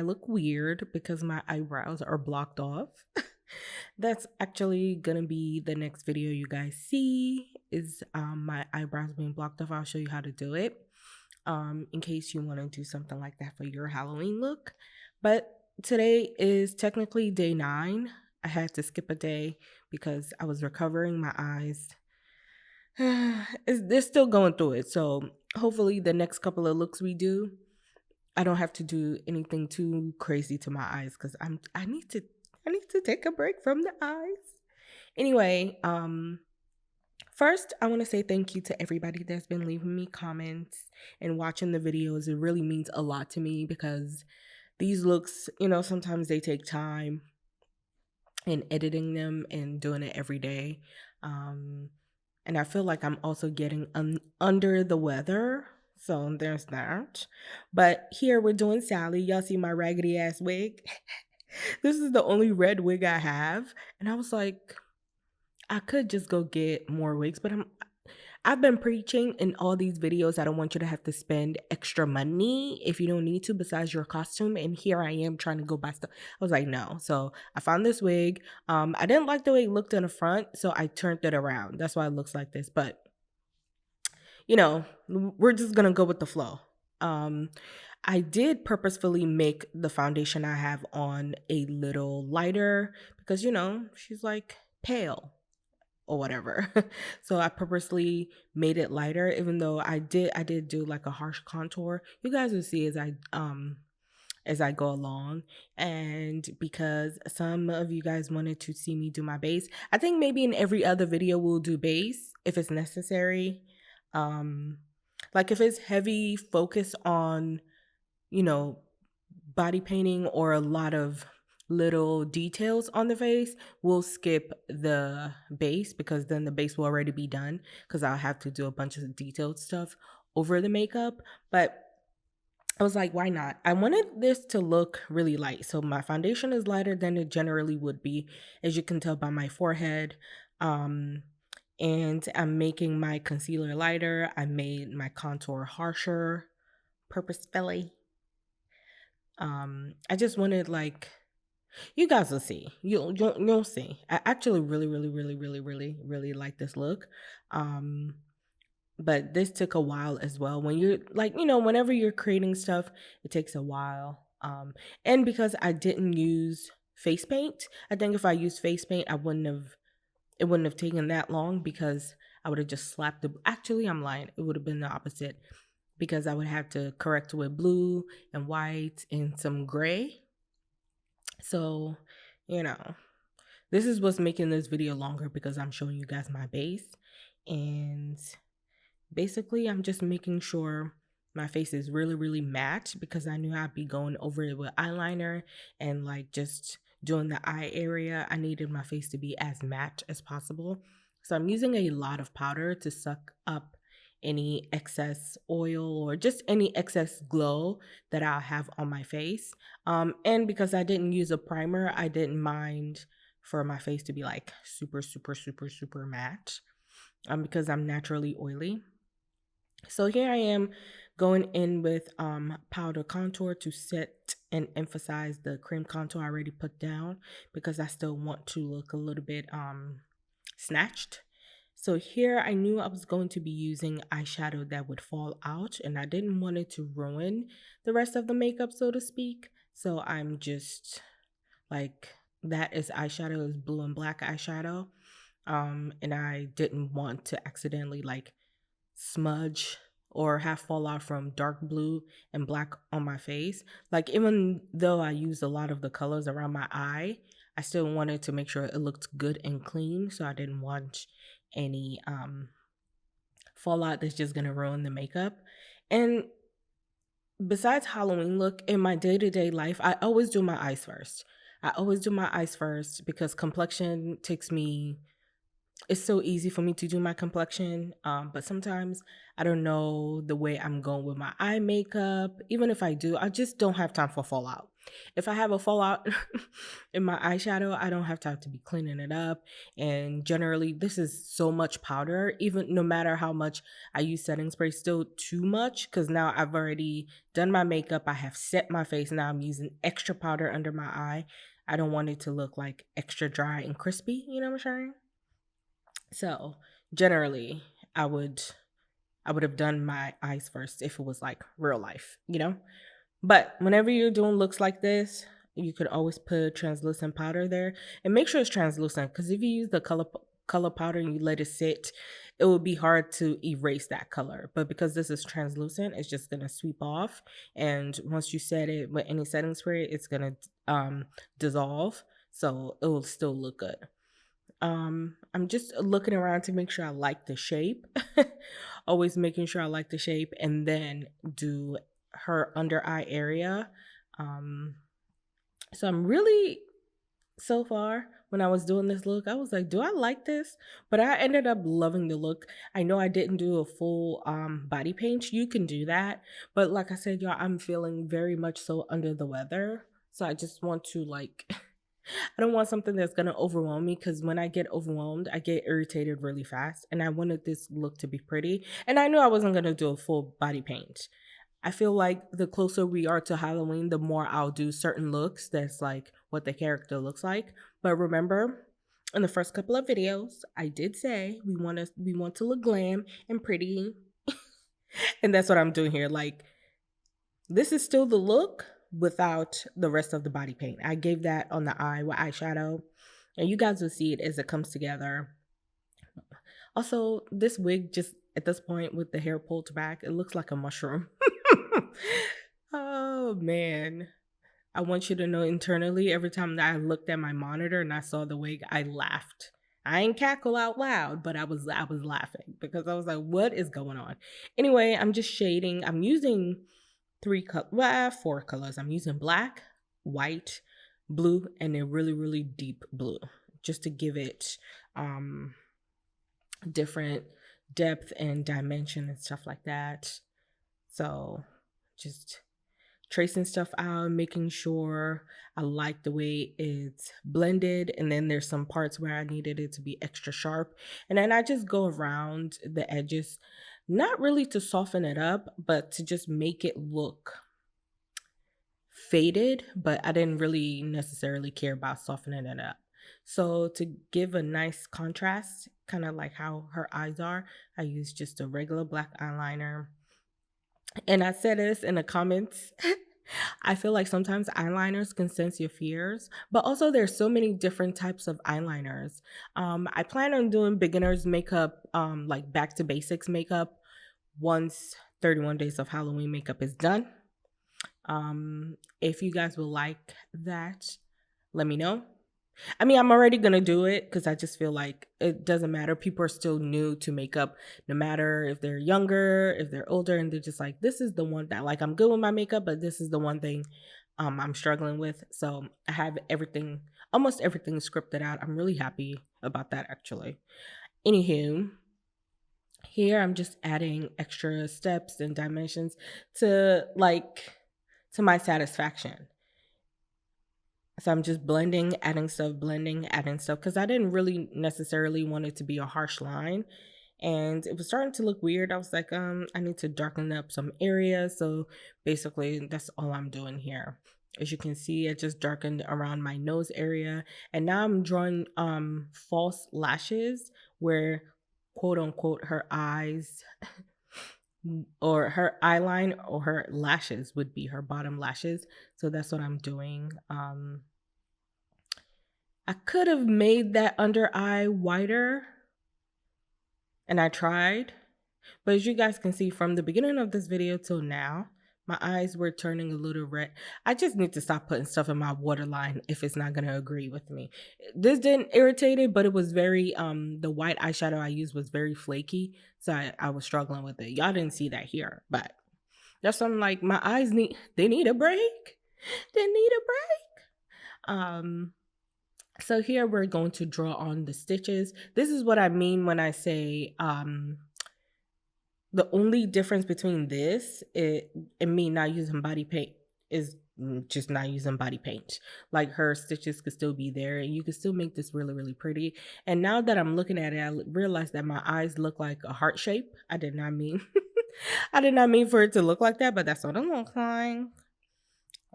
I look weird because my eyebrows are blocked off. That's actually gonna be the next video you guys see is my eyebrows being blocked off. I'll show you how to do it in case you want to do something like that for your Halloween look. But today is technically day 9. I had to skip a day because I was recovering my eyes. They're still going through it. So hopefully the next couple of looks we do, I don't have to do anything too crazy to my eyes because I need to take a break from the eyes. Anyway, first I want to say thank you to everybody that's been leaving me comments and watching the videos. It really means a lot to me because these looks, sometimes they take time in editing them and doing it every day. And I feel like I'm also getting under the weather. So there's that. But here we're doing Sally. Y'all see my raggedy ass wig? This is the only red wig I have. And I was like, I could just go get more wigs, but I've been preaching in all these videos. I don't want you to have to spend extra money if you don't need to besides your costume. And here I am trying to go buy stuff. I was like, no. So I found this wig. I didn't like the way it looked in the front, so I turned it around. That's why it looks like this. But we're just gonna go with the flow. I did purposefully make the foundation I have on a little lighter because she's like pale or whatever. So I purposely made it lighter, even though I did do like a harsh contour. You guys will see as I go along. And because some of you guys wanted to see me do my base, I think maybe in every other video we'll do base if it's necessary. Like if it's heavy focus on, you know, body painting or a lot of little details on the face, we'll skip the base because then the base will already be done because I'll have to do a bunch of detailed stuff over the makeup. But I was like, why not? I wanted this to look really light. So my foundation is lighter than it generally would be, as you can tell by my forehead. And I'm making my concealer lighter. I made my contour harsher purposefully. I just wanted like you guys will see. You'll see. I actually really, really, really, really, really, really like this look. But this took a while as well. When you're like, whenever you're creating stuff, it takes a while. And because I didn't use face paint, I think if I used face paint, it wouldn't have taken that long because I would have just slapped the actually I'm lying. It would have been the opposite because I would have to correct with blue and white and some gray. So, you know, this is what's making this video longer because I'm showing you guys my base. And basically, I'm just making sure my face is really, really matte because I knew I'd be going over it with eyeliner and like just doing the eye area. I needed my face to be as matte as possible. So I'm using a lot of powder to suck up any excess oil or just any excess glow that I'll have on my face. And because I didn't use a primer, I didn't mind for my face to be like super, super, super, super matte because I'm naturally oily. So here I am going in with powder contour to set and emphasize the cream contour I already put down because I still want to look a little bit snatched. So here I knew I was going to be using eyeshadow that would fall out and I didn't want it to ruin the rest of the makeup, so to speak. So I'm just like, that is eyeshadow, is blue and black eyeshadow. And I didn't want to accidentally like smudge or have fallout from dark blue and black on my face. Like even though I used a lot of the colors around my eye, I still wanted to make sure it looked good and clean. So I didn't want any fallout that's just gonna ruin the makeup. And besides Halloween look, in my day-to-day life, I always do my eyes first. I always do my eyes first because complexion takes me, it's so easy for me to do my complexion, but sometimes I don't know the way I'm going with my eye makeup. Even if I do, I just don't have time for fallout. If I have a fallout in my eyeshadow, I don't have to be cleaning it up. And generally, this is so much powder, even no matter how much I use setting spray, still too much because now I've already done my makeup. I have set my face. Now I'm using extra powder under my eye. I don't want it to look like extra dry and crispy. You know what I'm saying? So generally, I would I would have done my eyes first if it was like real life, you know? But whenever you're doing looks like this, you could always put translucent powder there and make sure it's translucent because if you use the color powder and you let it sit, it will be hard to erase that color. But because this is translucent, it's just gonna sweep off. And once you set it with any setting spray, it's gonna dissolve. So it will still look good. I'm just looking around to make sure I like the shape. Always making sure I like the shape and then do her under eye area. Um, so I'm really so far when I was doing this look, I was like, do I like this? But I ended up loving the look. I know I didn't do a full body paint. You can do that. But like I said, y'all, I'm feeling very much so under the weather. So I just want to like I don't want something that's gonna overwhelm me because when I get overwhelmed, I get irritated really fast. And I wanted this look to be pretty. And I knew I wasn't gonna do a full body paint. I feel like the closer we are to Halloween, the more I'll do certain looks that's like what the character looks like. But remember, in the first couple of videos, I did say we want to look glam and pretty. And that's what I'm doing here. Like this is still the look without the rest of the body paint. I gave that on the eye with eyeshadow. And you guys will see it as it comes together. Also, this wig just at this point with the hair pulled back, it looks like a mushroom. Oh man. I want you to know internally, every time that I looked at my monitor and I saw the wig, I laughed. I ain't cackle out loud, but I was laughing because I was like, what is going on? Anyway, I'm just shading. I'm using four colors. I'm using black, white, blue, and a really, really deep blue just to give it different depth and dimension and stuff like that. So just tracing stuff out, making sure I like the way it's blended. And then there's some parts where I needed it to be extra sharp. And then I just go around the edges, not really to soften it up, but to just make it look faded. But I didn't really necessarily care about softening it up. So to give a nice contrast, kind of like how her eyes are, I use just a regular black eyeliner. And I said this in the comments. I feel like sometimes eyeliners can sense your fears, but also there's so many different types of eyeliners. I plan on doing beginners makeup, like back to basics makeup, once 31 days of Halloween makeup is done. If you guys will like that, let me know. I mean, I'm already gonna do it because I just feel like it doesn't matter. People are still new to makeup, no matter if they're younger, if they're older, and they're just like, this is the one that like I'm good with my makeup, but this is the one thing I'm struggling with. So I have everything, almost everything scripted out. I'm really happy about that actually. Anywho, here I'm just adding extra steps and dimensions to my satisfaction. So I'm just blending, adding stuff, blending, adding stuff, because I didn't really necessarily want it to be a harsh line. And it was starting to look weird. I was like, I need to darken up some areas. So basically that's all I'm doing here. As you can see, I just darkened around my nose area. And now I'm drawing false lashes where quote unquote her eyes or her eyeline or her lashes would be her bottom lashes. So that's what I'm doing. I could have made that under eye wider, and I tried, but as you guys can see from the beginning of this video till now, my eyes were turning a little red. I just need to stop putting stuff in my waterline if it's not gonna agree with me. This didn't irritate it, but it was very, the white eyeshadow I used was very flaky, so I was struggling with it. Y'all didn't see that here, but that's something like my eyes they need a break. They need a break. So here we're going to draw on the stitches. This is what I mean when I say the only difference between this and me not using body paint is just not using body paint. Like her stitches could still be there and you could still make this really, really pretty. And now that I'm looking at it, I realize that my eyes look like a heart shape. I did not mean I did not mean for it to look like that, but that's what it looks like.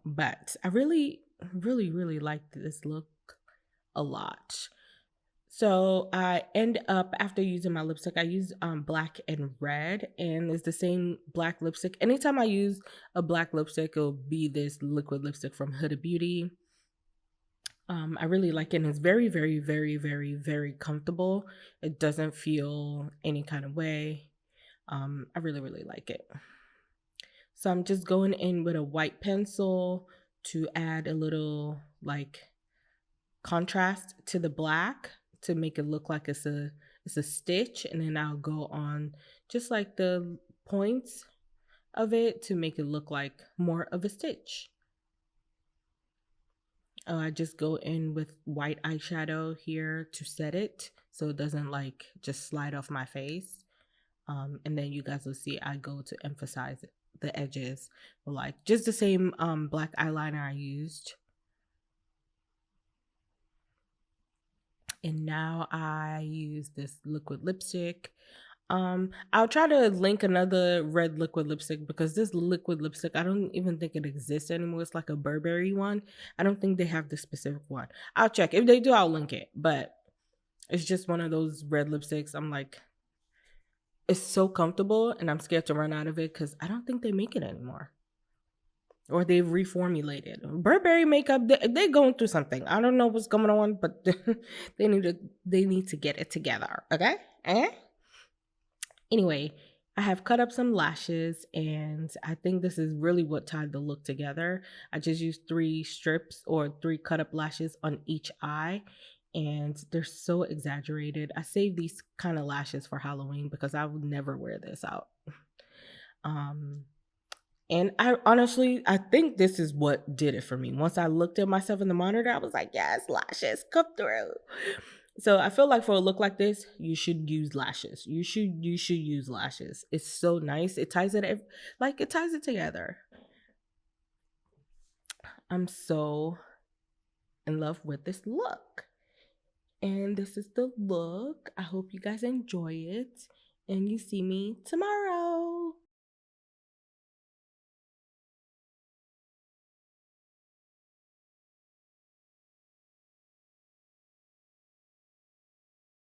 But I really, really, really like this look a lot. So I end up after using my lipstick, I use black and red, and it's the same black lipstick. Anytime I use a black lipstick, it'll be this liquid lipstick from Huda Beauty. I really like it, and it's very, very, very, very, very comfortable. It doesn't feel any kind of way. I really, really like it. So I'm just going in with a white pencil to add a little like contrast to the black to make it look like it's a stitch, and then I'll go on just like the points of it to make it look like more of a stitch. I just go in with white eyeshadow here to set it so it doesn't like just slide off my face. And then you guys will see I go to emphasize the edges, like just the same black eyeliner I used. And now I use this liquid lipstick. I'll try to link another red liquid lipstick because this liquid lipstick, I don't even think it exists anymore. It's like a Burberry one. I don't think they have the specific one. I'll check. If they do, I'll link it. But it's just one of those red lipsticks. I'm like, it's so comfortable and I'm scared to run out of it because I don't think they make it anymore. Or they've reformulated. Burberry makeup, they're going through something. I don't know what's going on, but they need to get it together. Okay? Okay? Anyway, I have cut up some lashes and I think this is really what tied the look together. I just used 3 strips or 3 cut up lashes on each eye and they're so exaggerated. I saved these kind of lashes for Halloween because I would never wear this out. And I honestly, I think this is what did it for me. Once I looked at myself in the monitor, I was like, yes, lashes, come through. So I feel like for a look like this, you should use lashes. You should use lashes. It's so nice. It ties it it ties it together. I'm so in love with this look. And this is the look. I hope you guys enjoy it. And you see me tomorrow.